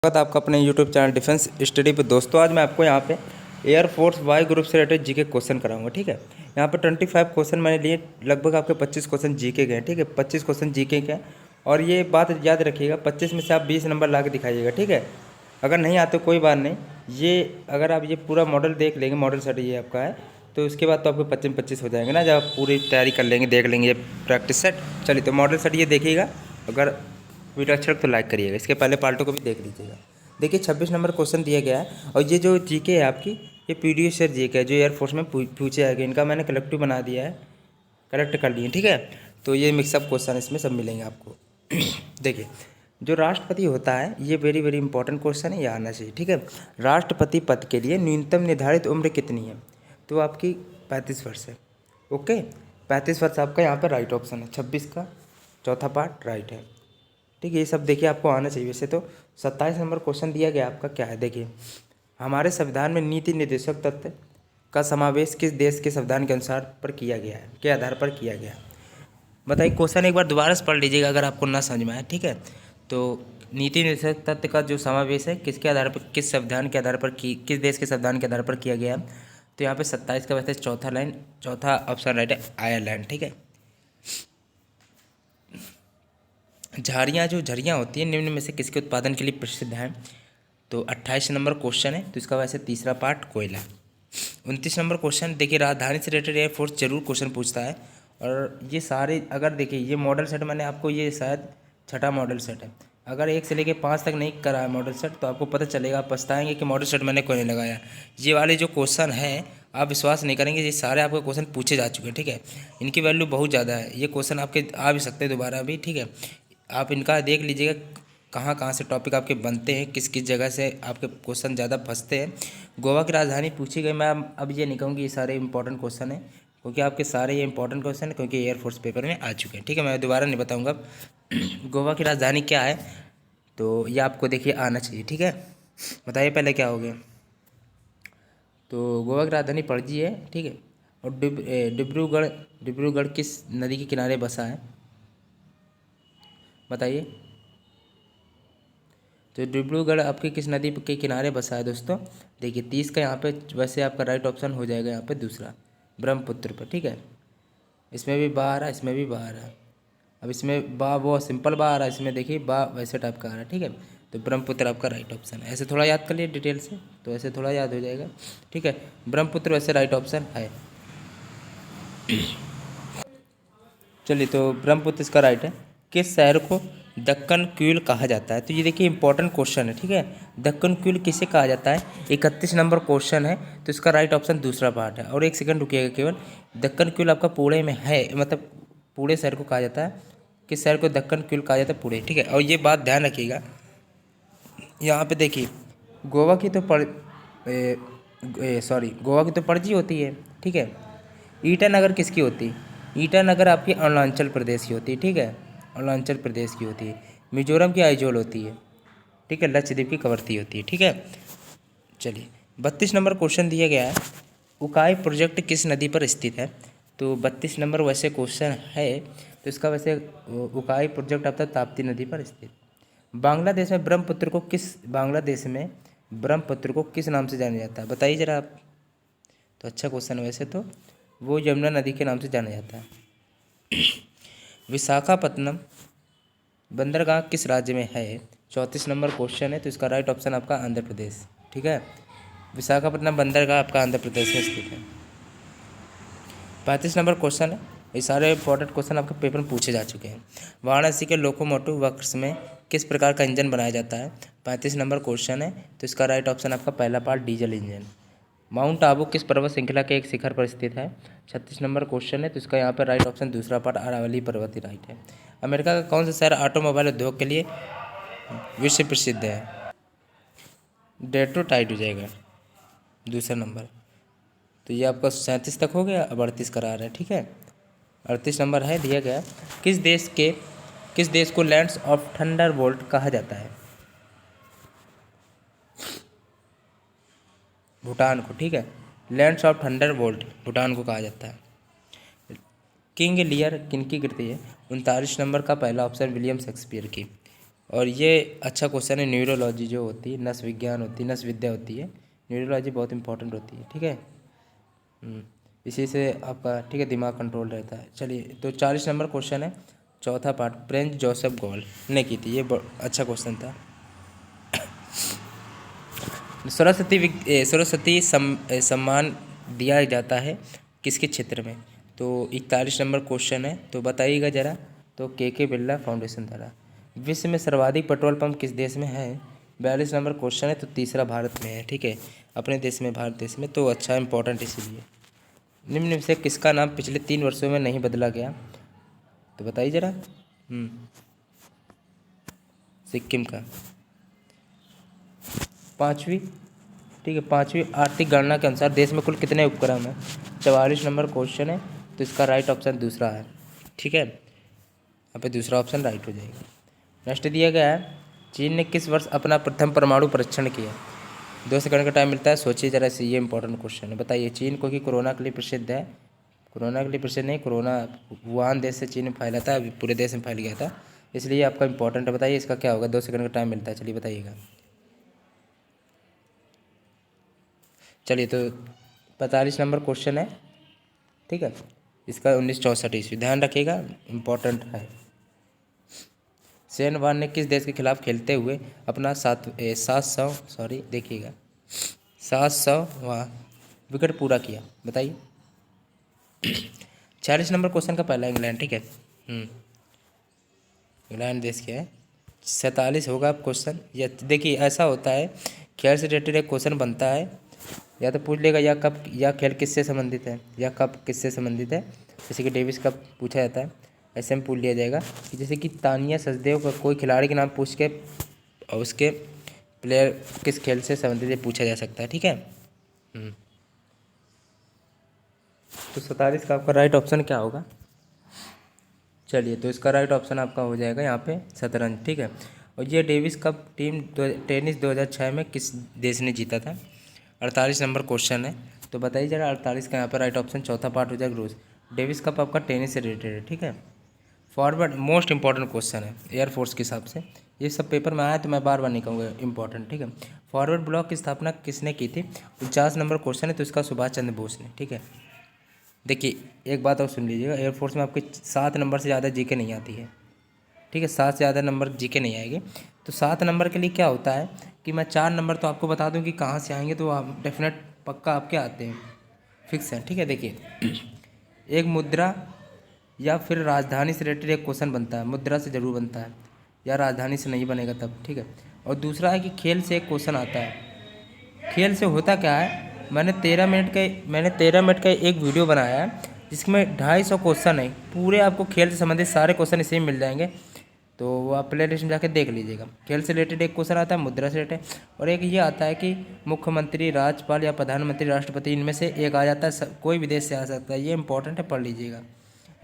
स्वागत है आपका अपने यूट्यूब चैनल डिफेंस स्टडी पे। दोस्तों आज मैं आपको यहाँ पे एयरफोर्स वाई ग्रुप से रिलेटेड जीके क्वेश्चन कराऊंगा। ठीक है, यहाँ पे 25 क्वेश्चन मैंने लिए, लगभग आपके 25 क्वेश्चन जीके के हैं। ठीक है, 25 क्वेश्चन जीके के हैं और ये बात याद रखिएगा, 25 में से आप 20 नंबर ला के दिखाइएगा। ठीक है, अगर नहीं आते कोई बात नहीं, ये अगर आप ये पूरा मॉडल देख लेंगे, मॉडल सेट ये आपका है, तो उसके बाद तो आपको 25 हो जाएंगे ना, जब आप पूरी तैयारी कर लेंगे, देख लेंगे ये प्रैक्टिस सेट। चलिए तो मॉडल सेट ये देखिएगा, अगर वीडियो अच्छा लगे तो लाइक करिएगा, इसके पहले पार्टों को भी देख लीजिएगा। देखिए 26 नंबर क्वेश्चन दिया गया है और ये जो जीके है आपकी, ये पीडीएस से जीके है जो एयरफोर्स में पूछे आएगा। इनका मैंने कलेक्टिव बना दिया है, कलेक्ट कर लिए। ठीक है, तो ये मिक्सअप क्वेश्चन इसमें सब मिलेंगे आपको। देखिए जो राष्ट्रपति होता है, ये वेरी वेरी इंपॉर्टेंट क्वेश्चन है, ये आना चाहिए। ठीक है, राष्ट्रपति पद के लिए न्यूनतम निर्धारित उम्र कितनी है? तो आपकी 35 वर्ष है। ओके, 35 वर्ष आपका यहाँ पर राइट ऑप्शन है। 26 का चौथा पार्ट राइट है। ठीक है, ये सब देखिए आपको आना चाहिए। वैसे तो 27 नंबर क्वेश्चन दिया गया आपका, क्या है देखिए, हमारे संविधान में नीति निर्देशक तत्व का समावेश किस देश के संविधान के अनुसार पर किया गया है, के आधार पर किया गया है? बताइए, क्वेश्चन एक बार दोबारा से पढ़ लीजिएगा अगर आपको ना समझ में आए। ठीक है, तो नीति निर्देशक तत्व का जो समावेश है किसके आधार पर, किस संविधान के आधार पर, किस देश के संविधान के आधार पर किया गया है? तो यहाँ पे 27 का वैसे चौथा ऑप्शन राइट है, आयरलैंड। ठीक है, झरियाँ होती हैं निम्न में से किसके उत्पादन के लिए प्रसिद्ध हैं? तो 28 नंबर क्वेश्चन है, तो इसका वैसे तीसरा पार्ट कोयला। 29 नंबर क्वेश्चन देखिए, राजधानी से रिलेटेड एयरफोर्स जरूर क्वेश्चन पूछता है। और ये सारे अगर देखिए, ये मॉडल सेट मैंने आपको, ये शायद छठा मॉडल सेट है। अगर 1 से लेकर 5 तक नहीं करा है मॉडल सेट, तो आपको पता चलेगा, आप पछताएंगे कि मॉडल सेट मैंने क्यों नहीं लगाया। ये वाले जो क्वेश्चन है, आप विश्वास नहीं करेंगे, ये सारे आपके क्वेश्चन पूछे जा चुके हैं। ठीक है, इनकी वैल्यू बहुत ज़्यादा है, ये क्वेश्चन आपके आ भी सकते हैं दोबारा भी। ठीक है, आप इनका देख लीजिएगा कहाँ कहाँ से टॉपिक आपके बनते हैं, किस किस जगह से आपके क्वेश्चन ज़्यादा फंसते हैं। गोवा की राजधानी पूछी गई, मैं अब ये नहीं कहूँगी ये सारे इंपॉर्टेंट क्वेश्चन हैं, क्योंकि आपके सारे ये इंपॉर्टेंट क्वेश्चन हैं, क्योंकि एयरफोर्स पेपर में आ चुके हैं। ठीक है, मैं दोबारा नहीं बताऊँगा गोवा की राजधानी क्या है, तो ये आपको देखिए आना चाहिए। ठीक है, बताइए पहले क्या हो गया। तो गोवा की राजधानी पणजी है। ठीक है, और डिब्रूगढ़ किस नदी के किनारे बसा है, बताइए। तो डिब्रूगढ़ आपके किस नदी के किनारे बसा है दोस्तों? देखिए 30 का यहाँ पे वैसे आपका राइट ऑप्शन हो जाएगा, यहाँ पे दूसरा, ब्रह्मपुत्र पर। ठीक है, इसमें भी बा आ रहा है, इसमें भी बा आ रहा है। अब इसमें बा वो सिंपल बा आ रहा है, इसमें देखिए बा वैसे टाइप का आ रहा है। ठीक है, तो ब्रह्मपुत्र आपका राइट ऑप्शन है। ऐसे थोड़ा याद कर लिए डिटेल से, तो ऐसे थोड़ा याद हो जाएगा। ठीक है, ब्रह्मपुत्र वैसे राइट ऑप्शन है। चलिए, तो ब्रह्मपुत्र इसका राइट है। किस शहर को दक्कन क्वीन कहा जाता है? तो ये देखिए इंपॉर्टेंट क्वेश्चन है। ठीक है, दक्कन क्वीन किसे कहा जाता है? 31 नंबर क्वेश्चन है, तो इसका राइट ऑप्शन दूसरा पार्ट है। और एक सेकंड रुकिएगा केवल, दक्कन क्वीन आपका पुणे में है, मतलब पुणे शहर को कहा जाता है। किस शहर को दक्कन क्वीन कहा जाता है? पुणे। ठीक है, और ये बात ध्यान रखिएगा, यहाँ पे देखिए गोवा की तो गोवा की तो पणजी होती है। ठीक है, ईटानगर किसकी होती है? ईटानगर आपकी अरुणाचल प्रदेश की होती है। ठीक है, अरुणाचल प्रदेश की होती है। मिजोरम की आइजोल होती है। ठीक है, लक्षद्वीप की कवरती होती है। ठीक है, चलिए 32 नंबर क्वेश्चन दिया गया है, उकाई प्रोजेक्ट किस नदी पर स्थित है? तो 32 नंबर वैसे क्वेश्चन है, तो इसका वैसे उकाई प्रोजेक्ट आपका ताप्ती नदी पर स्थित। बांग्लादेश में ब्रह्मपुत्र को किस नाम से जाना जाता है? बताइए जरा आप। तो अच्छा क्वेश्चन है वैसे तो, वो यमुना नदी के नाम से जाना जाता है। विशाखापत्तनम बंदरगाह किस राज्य में है? 34 नंबर क्वेश्चन है, तो इसका राइट ऑप्शन आपका आंध्र प्रदेश। ठीक है, विशाखापत्तनम बंदरगाह आपका आंध्र प्रदेश में स्थित है। 35 नंबर क्वेश्चन है, ये सारे इंपॉर्टेंट क्वेश्चन आपके पेपर में पूछे जा चुके हैं। वाराणसी के लोकोमोटिव वर्क्स में किस प्रकार का इंजन बनाया जाता है? 35 नंबर क्वेश्चन है, तो इसका राइट ऑप्शन आपका पहला part diesel engine. Mount Abu किस पर्वत श्रृंखला के एक शिखर पर स्थित है? 36 नंबर क्वेश्चन है, तो इसका यहाँ पर राइट ऑप्शन दूसरा पार्ट अरावली पर्वत ही राइट है। अमेरिका का कौन सा शहर ऑटोमोबाइल उद्योग के लिए विश्व प्रसिद्ध है? डेट्रोइट हो जाएगा दूसरा नंबर। तो ये आपका 37 तक हो गया, अब 38 करा रहा है। ठीक है, 38 नंबर है दिया गया, किस देश को लैंड्स ऑफ थंडरबोल्ट कहा जाता है? भूटान को। ठीक है, लैंड्स ऑफ थंडरबोल्ट भूटान को कहा जाता है। किंग लियर किनकी कृति है? 39 नंबर का पहला ऑप्शन विलियम शेक्सपियर की। और ये अच्छा क्वेश्चन है, न्यूरोलॉजी जो होती है, नस विज्ञान होती है, नस विद्या होती है, न्यूरोलॉजी बहुत इंपॉर्टेंट होती है, ठीक है। इसी से आपका, ठीक है, दिमाग कंट्रोल रहता है। चलिए, तो 40 नंबर क्वेश्चन है, चौथा पार्ट, फ्रेंच जोसेफ गॉल ने की थी, ये अच्छा क्वेश्चन था। सरस्वती सम्मान दिया जाता है किसके क्षेत्र में? तो 41 नंबर क्वेश्चन है, तो बताइएगा ज़रा। तो के बिरला फाउंडेशन द्वारा। विश्व में सर्वाधिक पेट्रोल पंप किस देश में है? 42 नंबर क्वेश्चन है, तो तीसरा भारत में है, ठीक है, अपने देश में, भारत देश में, तो अच्छा इंपॉर्टेंट इसीलिए। निम्न में से किसका नाम पिछले 3 वर्षों में नहीं बदला गया? तो बताइए ज़रा। सिक्किम का। पाँचवीं, ठीक है, पाँचवीं आर्थिक गणना के अनुसार देश में कुल कितने उपक्रम हैं? 44 नंबर क्वेश्चन है, तो इसका राइट ऑप्शन दूसरा है, ठीक है, यहाँ पे दूसरा ऑप्शन राइट हो जाएगा। नेक्स्ट दिया गया है, चीन ने किस वर्ष अपना प्रथम परमाणु परीक्षण किया? 2 सेकंड का टाइम मिलता है, सोचिए जरा से, ये इंपॉर्टेंट क्वेश्चन है। बताइए, चीन को कि कोरोना के लिए प्रसिद्ध है, कोरोना के लिए प्रसिद्ध नहीं, कोरोना वुहान देश से चीन में फैला था, अभी पूरे देश में फैल गया था, इसलिए आपका इंपॉर्टेंट है। बताइए इसका क्या होगा, 2 सेकंड का टाइम मिलता है, चलिए बताइएगा। चलिए, तो 45 नंबर क्वेश्चन है, ठीक है, इसका 1964 ईस्वी, ध्यान रखिएगा, इम्पोर्टेंट है। शेन वॉर्न ने किस देश के खिलाफ खेलते हुए अपना 700वां विकेट पूरा किया? बताइए। 46 नंबर क्वेश्चन का पहला इंग्लैंड, ठीक है, इंग्लैंड देश के है। 47 होगा अब क्वेश्चन, या देखिए ऐसा होता है, खेल से रिलेटेड एक क्वेश्चन बनता है, या तो पूछ लेगा या कब, या खेल किससे संबंधित है, या कब किससे संबंधित है, जैसे कि डेविस कप पूछा जाता है, ऐसे में पूछ लिया जाएगा कि जैसे कि तानिया सचदेव का कोई खिलाड़ी के नाम पूछ के और उसके प्लेयर किस खेल से संबंधित है पूछा जा सकता है, ठीक है। तो 47 का आपका राइट ऑप्शन क्या होगा? चलिए, तो इसका राइट ऑप्शन आपका हो जाएगा यहाँ पे शतरंज, ठीक है। और ये डेविस कप टीम टेनिस 2006 में किस देश ने जीता था? 48 नंबर क्वेश्चन है, तो बताइए जरा। 48 का यहाँ पर राइट ऑप्शन चौथा पार्ट हो जाएगा रूस। डेविस कप आपका टेनिस से रिलेटेड है, ठीक है। फॉरवर्ड मोस्ट इंपॉर्टेंट क्वेश्चन है एयरफोर्स के हिसाब से, ये सब पेपर में आया तो मैं बार बार नहीं कहूँगा, इंपॉर्टेंट, ठीक है। फॉरवर्ड ब्लॉक की स्थापना किसने की थी? 49 नंबर क्वेश्चन है, तो इसका सुभाष चंद्र बोस ने, ठीक है। देखिए, एक बात और सुन लीजिएगा, एयरफोर्स में आपके 7 नंबर से ज़्यादा जीके नहीं आती है, ठीक है, 7 से ज़्यादा नंबर जीके नहीं आएगी। तो 7 नंबर के लिए क्या होता है कि मैं 4 नंबर तो आपको बता दूं कि कहाँ से आएंगे, तो आप डेफिनेट पक्का आपके आते हैं, फिक्स है, ठीक है। देखिए, एक मुद्रा या फिर राजधानी से रिलेटेड एक क्वेश्चन बनता है, मुद्रा से ज़रूर बनता है, या राजधानी से नहीं बनेगा तब, ठीक है। और दूसरा है कि खेल से एक क्वेश्चन आता है। खेल से होता क्या है, मैंने 13 मिनट का एक वीडियो बनाया है जिसमें 250 क्वेश्चन है, पूरे आपको खेल से संबंधित सारे क्वेश्चन इसी में मिल जाएंगे, तो वो आप प्ले लिस्ट में जाकर देख लीजिएगा। खेल से रिलेटेड एक क्वेश्चन आता है, मुद्रा से रिलेटेड, और एक ये आता है कि मुख्यमंत्री, राज्यपाल या प्रधानमंत्री, राष्ट्रपति, इनमें से एक आ जाता है, कोई विदेश से आ सकता है, ये इंपॉर्टेंट है, पढ़ लीजिएगा।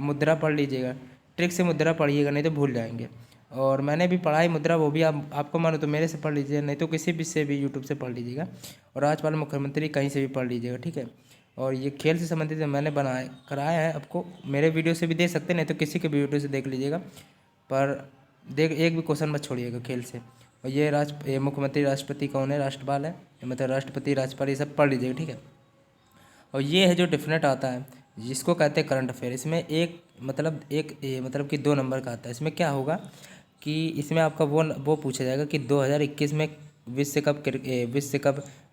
मुद्रा पढ़ लीजिएगा, ट्रिक से मुद्रा पढ़िएगा, नहीं तो भूल जाएंगे। और मैंने भी पढ़ाई मुद्रा, वो भी आपको मानो तो मेरे से पढ़ लीजिए, नहीं तो किसी भी से भी यूट्यूब से पढ़ लीजिएगा। और राज्यपाल, मुख्यमंत्री कहीं से भी पढ़ लीजिएगा, ठीक है। और ये खेल से संबंधित मैंने कराया है, आपको मेरे वीडियो से भी दे सकते हैं, नहीं तो किसी के भी वीडियो से देख लीजिएगा, पर देख एक भी क्वेश्चन मत छोड़िएगा खेल से। और ये मुख्यमंत्री, राष्ट्रपति कौन है, राष्ट्रपाल है, मतलब राष्ट्रपति, राज्यपाल, ये सब पढ़ लीजिएगा, ठीक है। और ये है जो डिफिनेट आता है, जिसको कहते हैं करंट अफेयर, इसमें मतलब कि 2 नंबर का आता है। इसमें क्या होगा कि इसमें आपका वो पूछा जाएगा कि 2021 में विश्व कप,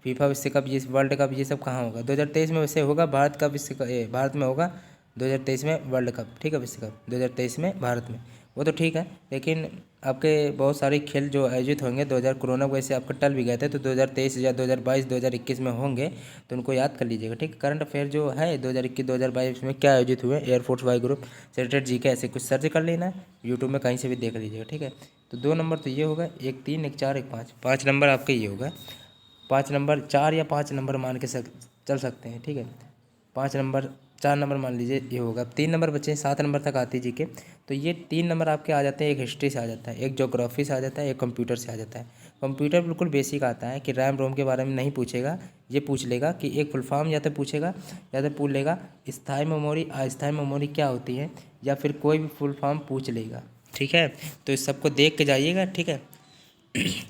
फीफा विश्व कप, ये वर्ल्ड कप, ये सब कहाँ होगा? 2023 में वैसे होगा, भारत में होगा 2023 में वर्ल्ड कप, ठीक है, विश्व कप 2023 में भारत में, वो तो ठीक है। लेकिन आपके बहुत सारे खेल जो आयोजित होंगे 2000 कोरोना की वजह से आपका टल भी गए थे, तो 2023 या 2022 2021 में होंगे, तो उनको याद कर लीजिएगा, ठीक। करंट अफेयर जो है 2021 2022 में क्या आयोजित हुए, एयरफोर्स वाई ग्रुप से रिलेटेड जीके, ऐसे कुछ सर्च कर लेना है यूट्यूब में, कहीं से भी देख लीजिएगा, ठीक है। तो 2 नंबर तो ये होगा, 1 3 1 4 1 5, 5 नंबर आपका ये होगा। 5 नंबर, 4 या 5 नंबर मान के चल सकते हैं, ठीक है। 5 नंबर, 4 नंबर मान लीजिए ये होगा। 3 नंबर बचे, 7 नंबर तक आती है जीके, तो ये 3 नंबर आपके आ जाते हैं, एक हिस्ट्री से आ जाता है, एक ज्योग्राफी से आ जाता है, एक कंप्यूटर से आ जाता है। कंप्यूटर बिल्कुल बेसिक आता है कि रैम रोम के बारे में नहीं पूछेगा, ये पूछ लेगा कि एक फुल फॉर्म या तो पूछेगा, या तो पूछ लेगा स्थायी मेमोरी, अस्थायी मेमोरी क्या होती है, या फिर कोई भी फुल फॉर्म पूछ लेगा, ठीक है, तो इस सबको देख के जाइएगा, ठीक है।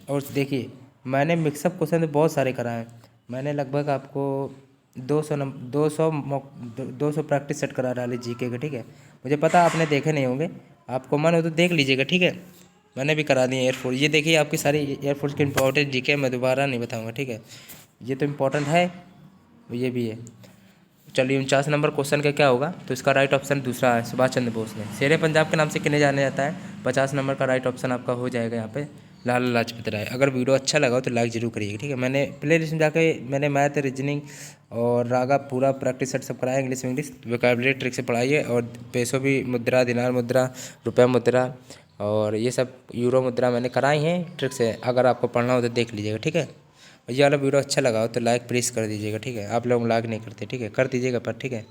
और देखिए, मैंने मिक्सअप क्वेश्चन तो बहुत सारे कराए हैं। मैंने लगभग आपको 200 प्रैक्टिस सेट करा डाली जीके के, ठीक है। मुझे पता आपने देखे नहीं होंगे, आपको मन हो तो देख लीजिएगा, ठीक है। मैंने भी करा दी एयरफोर्स, ये देखिए आपकी सारी एयरफोर्स की इंपॉर्टेंट जीके, मैं दोबारा नहीं बताऊँगा, ठीक है। ये तो इम्पोर्टेंट है, ये भी है। चलिए 49 नंबर क्वेश्चन का क्या होगा, तो इसका राइट ऑप्शन दूसरा है, सुभाष चंद्र बोस ने शेरे पंजाब के नाम से किन्हें जाना जाता है। 50 नंबर का राइट ऑप्शन आपका हो जाएगा यहाँ पे लाला लाजपत राय। अगर वीडियो अच्छा लगा हो तो लाइक जरूर करिएगा, ठीक है। मैंने प्ले लिस्ट में जाके मैंने मैथ, रीजनिंग और रागा पूरा प्रैक्टिस सेट सब कराया, इंग्लिश वोकैबुलरी ट्रिक से पढ़ाइए, और पैसों भी, मुद्रा, दिनार मुद्रा, रुपया मुद्रा और ये सब यूरो मुद्रा मैंने कराई हैं ट्रिक से। अगर आपको पढ़ना हो तो देख लीजिएगा, ठीक है। और ये वाला वीडियो अच्छा लगा हो तो लाइक प्लीज़ कर दीजिएगा, ठीक है। आप लोग लाइक नहीं करते, ठीक है, कर दीजिएगा पर, ठीक है।